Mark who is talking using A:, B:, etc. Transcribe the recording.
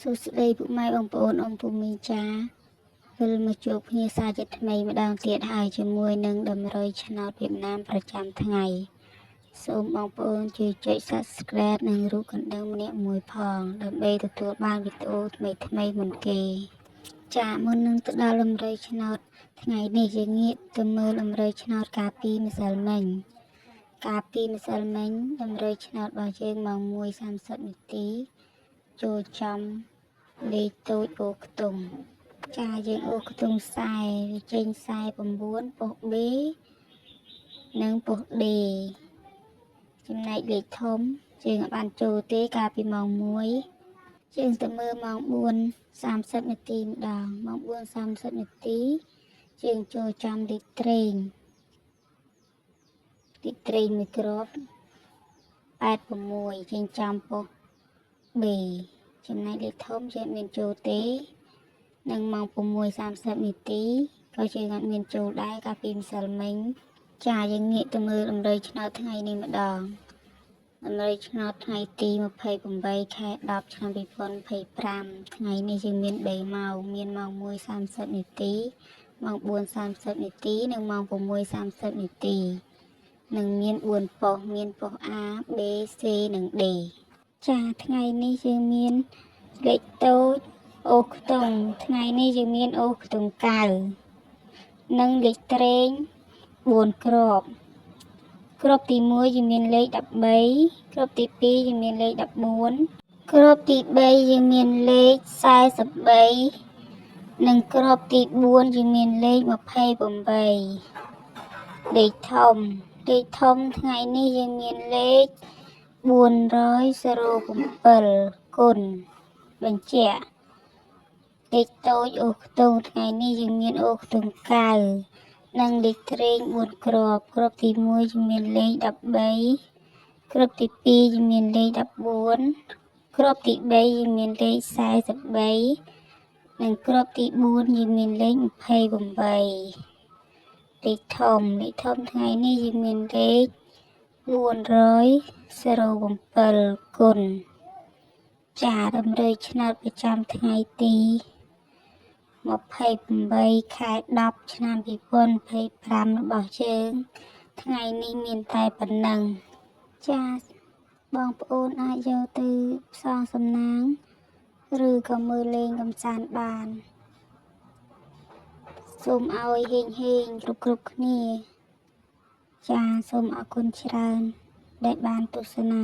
A: សួស្តីពុកម៉ែបងប្អូនអ៊ំពូមីចាវិលមកជួបគ្នាសារជាថ្មីម្ដងទៀតហើយជាមួយនឹងដំរីឆ្នោតវៀតណាមប្រចាំថ្ងៃសូមបងប្អូនជួយចុច Subscribe និងរូបកណ្ដឹងម្នាក់មួយផងដើម្បីទទួលបានវីដេអូថ្មីមុនគេចាមុននឹងទៅដល់ដំរីឆ្នោតថ្ងៃនេះយើងងាកទៅមើលដំរីឆ្នោតកាលពីម្សិលមិញដំរីឆ្នោតរបស់យើងម៉ោង 1:30 នាទីចូលចំលេខតូចអូខ្ទង់ចាយើងអូខ្ទង់ខ្សែវាចេញខ្សែ9ប៉ុស B និងប៉ុស D ចំណែកលេខធំយើងបានចូលទេកាលពីម៉ោង 1យើងទៅមើលម៉ោង 4:30 នាទីម្ដងម៉ោង 4:30 នាទីយើងចូលចំលេខត្រេងមួយគ្រាប់ 86ចេញចំប៉ុស B ចំណែកលេខធំយើងមានចូលទេនិងម៉ោង 6:30 នាទីក៏យើងអត់មានចូលដែរកាលពីម្សិលមិញចាយើងងាកទៅមើលដំរីឆ្នោតថ្ងៃនេះម្ដងដំរីឆ្នោតថ្ងៃទី28ខែ10ឆ្នាំ2025ថ្ងៃនេះយើងមាន3ម៉ោងមានម៉ោង 1:30 នាទីម៉ោង 4:30 នាទីនិងម៉ោង 6:30 នាទីនិងមាន4ប៉ុសមានប៉ុស A B C និង D ចាថ្ងៃនេះយើងមានលេខតូចអូខ្ទង់ថ្ងៃនេះយើងមានអូខ្ទង់កៅនិងលេខត្រេង4គ្រាប់គ្រាប់ទី1យើងមានលេខ13គ្រាប់ទី2យើងមានលេខ14គ្រាប់ទី3យើងមានលេខ43និងគ្រាប់ទី4យើងមានលេខ28លេខធំថ្ងៃនេះយើងមានលេខ407គុណបញ្ជាក់លេខតូចអូខ្ទង់ថ្ងៃនេះយើងមានអូខ្ទង់កៅនិងលេខត្រេង4គ្រាប់គ្រាប់ទី1យើងមានលេខ13គ្រាប់ទី2យើងមានលេខ14គ្រាប់ទី3យើងមានលេខ43និងគ្រាប់ទី4យើងមានលេខ28លេខធំថ្ងៃនេះយើងមានលេខ407គុណចាដំរីឆ្នោតប្រចាំថ្ងៃទី28ខែ10ឆ្នាំ2025របស់យើងថ្ងៃនេះមានតែប៉ុណ្ណឹងចាបងប្អូនអាចយកទៅផ្សងសំណាងឬក៏មើលលេងកម្សាន្តបានសូមឲ្យហេងគ្រប់គ្នាចាសូមអរគុណច្រើនដែលបានទស្សនា